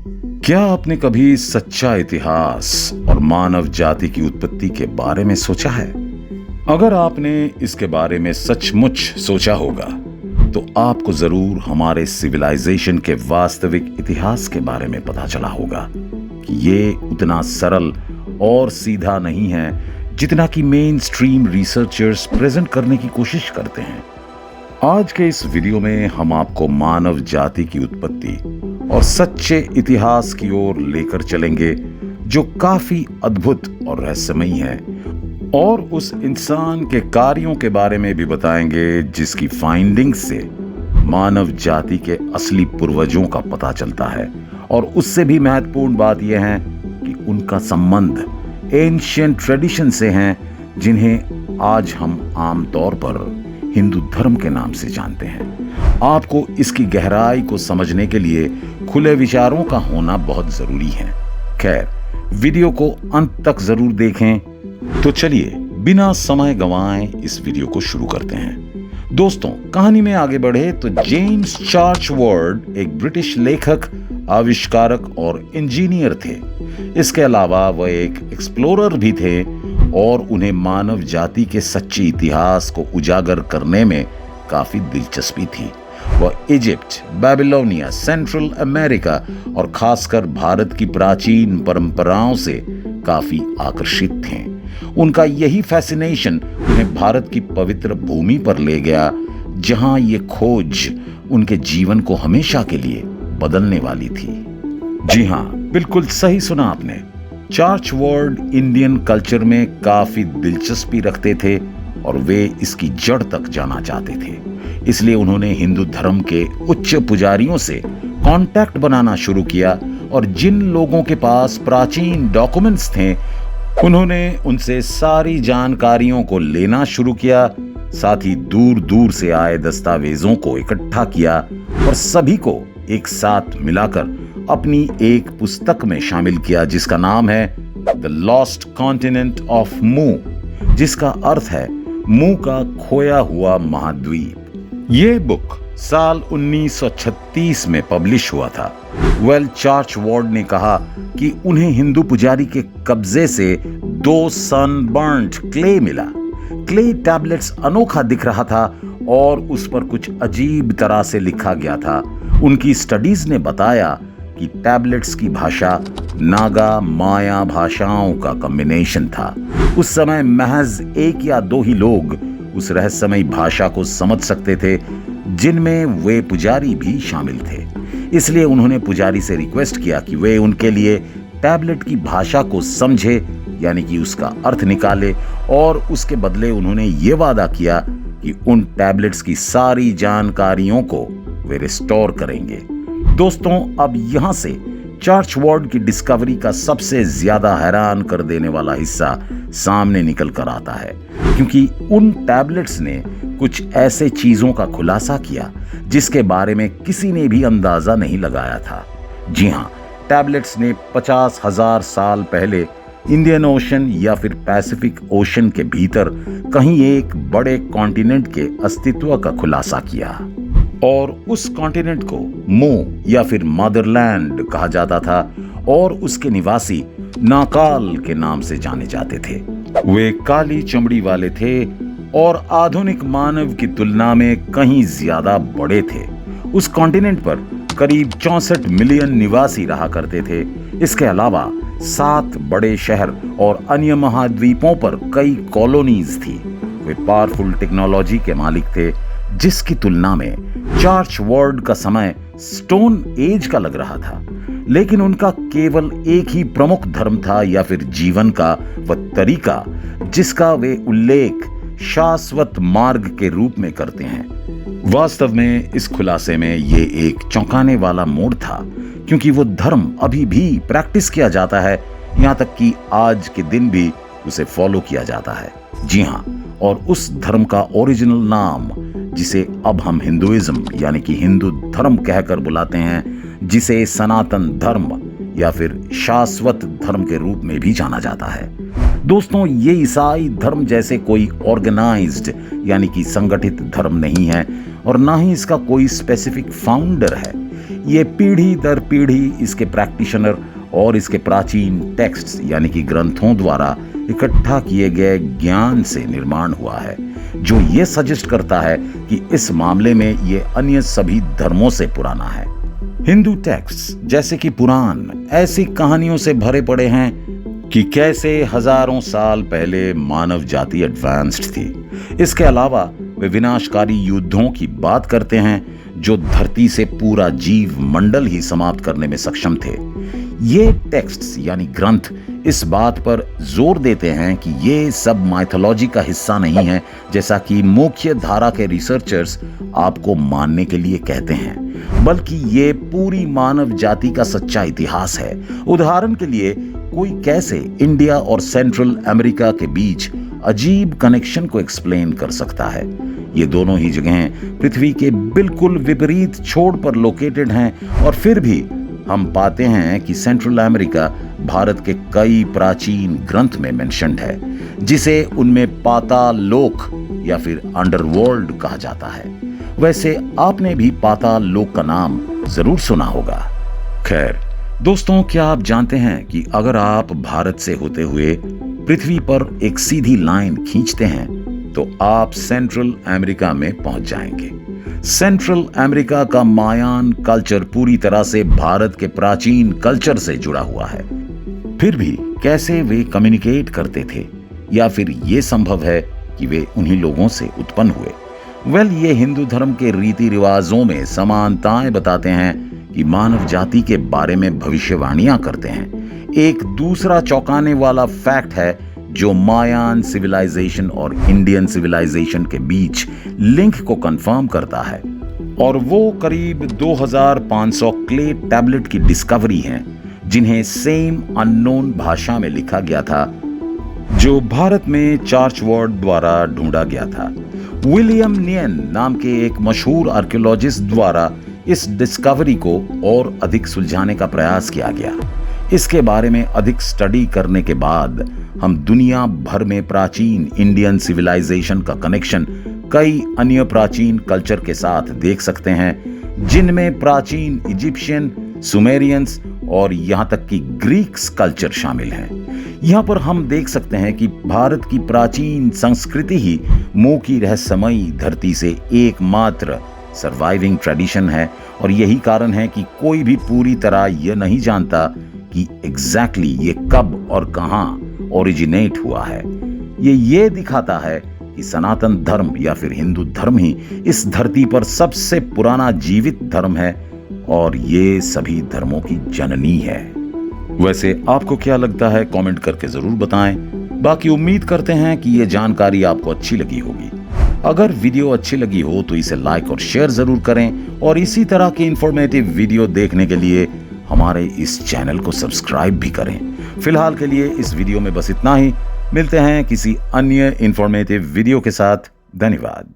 क्या आपने कभी सच्चा इतिहास और मानव जाति की उत्पत्ति के बारे में सोचा है? अगर आपने इसके बारे में सचमुच सोचा होगा तो आपको जरूर हमारे सिविलाइजेशन के वास्तविक इतिहास के बारे में पता चला होगा कि ये उतना सरल और सीधा नहीं है जितना कि मेन स्ट्रीम रिसर्चर्स प्रेजेंट करने की कोशिश करते हैं। आज के इस वीडियो में हम आपको मानव जाति की उत्पत्ति और सच्चे इतिहास की ओर लेकर चलेंगे जो काफी अद्भुत और रहस्यमयी है, और उस इंसान के कार्यों के बारे में भी बताएंगे जिसकी फाइंडिंग्स से मानव जाति के असली पूर्वजों का पता चलता है। और उससे भी महत्वपूर्ण बात यह है कि उनका संबंध एंशिएंट ट्रेडिशन से हैं जिन्हें आज हम आमतौर पर हिंदू धर्म के नाम से जानते हैं। आपको इसकी गहराई को समझने के लिए खुले विचारों का होना बहुत जरूरी है। खैर, वीडियो को अंत तक जरूर देखें। तो चलिए बिना समय गंवाए इस वीडियो को शुरू करते हैं। दोस्तों, कहानी में आगे बढ़े तो जेम्स चार्चवर्ड एक ब्रिटिश लेखक, आविष्कारक और इंजीनियर थे। इसके अलावा वह एक एक्सप्लोरर भी थे और उन्हें मानव जाति के सच्चे इतिहास को उजागर करने में काफी दिलचस्पी थी। वह इजिप्ट, बेबीलोनिया, सेंट्रल अमेरिका और खासकर भारत की प्राचीन परंपराओं से काफी आकर्षित थे। उनका यही फैसिनेशन उन्हें भारत की पवित्र भूमि पर ले गया, जहां ये खोज उनके जीवन को हमेशा के लिए बदलने वाली थी। जी हां, बिल्कुल सही सुना आपने। चार्चवर्ड इंडियन कल्चर में काफी दिलचस्पी रखते थे और वे इसकी जड़ तक जाना चाहते थे। इसलिए उन्होंने हिंदू धर्म के उच्च पुजारियों से कांटेक्ट बनाना शुरू किया और जिन लोगों के पास प्राचीन डॉक्यूमेंट्स थे उन्होंने उनसे सारी जानकारियों को लेना शुरू किया। साथ ही दूर दूर से आए दस्तावेजों को इकट्ठा किया और सभी को एक साथ मिलाकर अपनी एक पुस्तक में शामिल किया जिसका नाम है द लॉस्ट कॉन्टिनेंट ऑफ मू, जिसका अर्थ है मुंह का खोया हुआ महाद्वीप। ये बुक साल 1936 में पब्लिश हुआ था। चार्चवर्ड ने कहा कि उन्हें हिंदू पुजारी के कब्जे से 2 सनबर्न्ड क्ले मिला। क्ले टैबलेट्स अनोखा दिख रहा था और उस पर कुछ अजीब तरह से लिखा गया था। उनकी स्टडीज ने बताया कि टैबलेट्स की भाषा नागा माया भाषाओं का कॉम्बिनेशन था। उस समय महज 1 या 2 ही लोग उस रहस्यमयी भाषा को समझ सकते थे, जिनमें वे पुजारी भी शामिल थे। इसलिए उन्होंने पुजारी से रिक्वेस्ट किया कि वे उनके लिए टैबलेट की भाषा को समझे, यानी कि उसका अर्थ निकाले, और उसके बदले उन्होंने ये वादा किया कि उन टैबलेट्स की सारी जानकारियों को वे रिस्टोर करेंगे। दोस्तों, अब यहां से चार्चवर्ड की डिस्कवरी का सबसे ज्यादा हैरान कर देने वाला हिस्सा सामने निकल कर आता है, क्योंकि उन टैबलेट्स ने कुछ ऐसे चीजों का खुलासा किया जिसके बारे में किसी ने भी अंदाजा नहीं लगाया था। जी हां, टैबलेट्स ने 50,000 साल पहले इंडियन ओशन या फिर पैसिफिक ओशन के भीतर कहीं एक बड़े कॉन्टिनेंट के अस्तित्व का खुलासा किया, और उस कॉन्टिनेंट को मो या फिर मदरलैंड कहा जाता था और उसके निवासी नाकाल के नाम से जाने जाते थे। वे काली चमड़ी वाले थे और आधुनिक मानव की तुलना में कहीं ज्यादा बड़े थे। उस कॉन्टिनेंट पर करीब 64 मिलियन निवासी रहा करते थे। इसके अलावा 7 बड़े शहर और अन्य महाद्वीपों पर कई कॉलोनीज थी। वे पावरफुल टेक्नोलॉजी के मालिक थे, जिसकी तुलना में चार्चवर्ड का समय स्टोन एज का लग रहा था। लेकिन उनका केवल एक ही प्रमुख धर्म था या फिर जीवन का वह तरीका जिसका वे उल्लेख शाश्वत मार्ग के रूप में करते हैं। वास्तव में इस खुलासे में ये एक चौंकाने वाला मोड़ था, क्योंकि वो धर्म अभी भी प्रैक्टिस किया जाता है, यहाँ तक कि आज के दिन भी उसे फॉलो किया जाता है। जी हाँ, और उस धर्म का ओरिजिनल नाम, जिसे अब हम हिंदुइज्म यानी कि हिंदू धर्म कहकर बुलाते हैं, जिसे सनातन धर्म या फिर शाश्वत धर्म के रूप में भी जाना जाता है। दोस्तों, ये ईसाई धर्म जैसे कोई ऑर्गेनाइज्ड यानी कि संगठित धर्म नहीं है और ना ही इसका कोई स्पेसिफिक फाउंडर है। ये पीढ़ी दर पीढ़ी इसके प्रैक्टिशनर और इसके प्राचीन टेक्स्ट्स यानी कि ग्रंथों द्वारा इकट्ठा किए गए ज्ञान से निर्माण हुआ है, जो ये सजेस्ट करता है कि इस मामले में ये अन्य सभी धर्मों से पुराना है। हिंदू टेक्स्ट्स जैसे कि पुराण ऐसी कहानियों से भरे पड़े हैं कि कैसे हजारों साल पहले मानव जाति एडवांस्ड थी। इसके अलावा वे विनाशकारी युद्धों की बात करते हैं जो धरती से पूरा जीव मंडल ही समाप्त करने में सक्षम थे। ये टेक्स्ट्स यानी ग्रंथ इस बात पर जोर देते हैं कि ये सब माइथोलॉजी का हिस्सा नहीं है, जैसा कि मुख्य धारा के रिसर्चर्स आपको मानने के लिए कहते हैं, बल्कि ये पूरी मानव जाति का सच्चा इतिहास है। उदाहरण के लिए कोई कैसे इंडिया और सेंट्रल अमेरिका के बीच अजीब कनेक्शन को एक्सप्लेन कर सकता है। ये दोनों ही जगहें पृथ्वी के बिल्कुल विपरीत छोर पर लोकेटेड हैं और फिर भी हम पाते हैं कि सेंट्रल अमेरिका भारत के कई प्राचीन ग्रंथ में मेंशन्ड है, जिसे उनमें पाताल लोक या फिर अंडरवर्ल्ड कहा जाता है। वैसे आपने भी पाताल लोक का नाम जरूर सुना होगा। खैर दोस्तों, क्या आप जानते हैं कि अगर आप भारत से होते हुए पृथ्वी पर एक सीधी लाइन खींचते हैं तो आप सेंट्रल अमेरिका में पहुंच जाएंगे। सेंट्रल अमेरिका का मायान कल्चर पूरी तरह से भारत के प्राचीन कल्चर से जुड़ा हुआ है। फिर भी कैसे वे कम्युनिकेट करते थे, या फिर ये संभव है कि वे उन्हीं लोगों से उत्पन्न हुए? ये हिंदू धर्म के रीति रिवाजों में समानताएं बताते हैं कि मानव जाति के बारे में भविष्यवाणियां करते हैं। एक दूसरा चौंकाने वाला फैक्ट है जो मायान सिविलाइजेशन और इंडियन सिविलाइजेशन के बीच लिंक को कंफर्म करता है, और वो करीब 2500 क्ले टैबलेट की डिस्कवरी है जिन्हें सेम अननोन भाषा में लिखा गया था, जो भारत में चार्चवर्ड द्वारा ढूंढा गया था। विलियम नियन नाम के एक मशहूर आर्कियोलॉजिस्ट द्वारा इस डिस्कवरी को और अधिक सुलझाने का प्रयास किया गया। इसके बारे में अधिक स्टडी करने के बाद हम दुनिया भर में प्राचीन इंडियन सिविलाइजेशन का कनेक्शन कई अन्य प्राचीन कल्चर के साथ देख सकते हैं, जिनमें प्राचीन इजिप्शियन, सुमेरियंस और यहाँ तक कि ग्रीक्स कल्चर शामिल हैं। यहाँ पर हम देख सकते हैं कि भारत की प्राचीन संस्कृति ही मोह की रहस्यमयी धरती से एकमात्र सर्वाइविंग ट्रेडिशन है, और यही कारण है कि कोई भी पूरी तरह यह नहीं जानता कि एग्जैक्टली ये कब और कहां ओरिजिनेट हुआ है। ये दिखाता है कि सनातन धर्म या फिर हिंदू धर्म ही इस धरती पर सबसे पुराना जीवित धर्म है और ये सभी धर्मों की जननी है। वैसे आपको क्या लगता है, कमेंट करके जरूर बताएं। बाकी उम्मीद करते हैं कि ये जानकारी आपको अच्छी लगी होगी। अगर वीडियो अच्छी लगी हो तो इसे लाइक और शेयर जरूर करें, और इसी तरह के इंफॉर्मेटिव वीडियो देखने के लिए हमारे इस चैनल को सब्सक्राइब भी करें। फिलहाल के लिए इस वीडियो में बस इतना ही। मिलते हैं किसी अन्य इंफॉर्मेटिव वीडियो के साथ। धन्यवाद।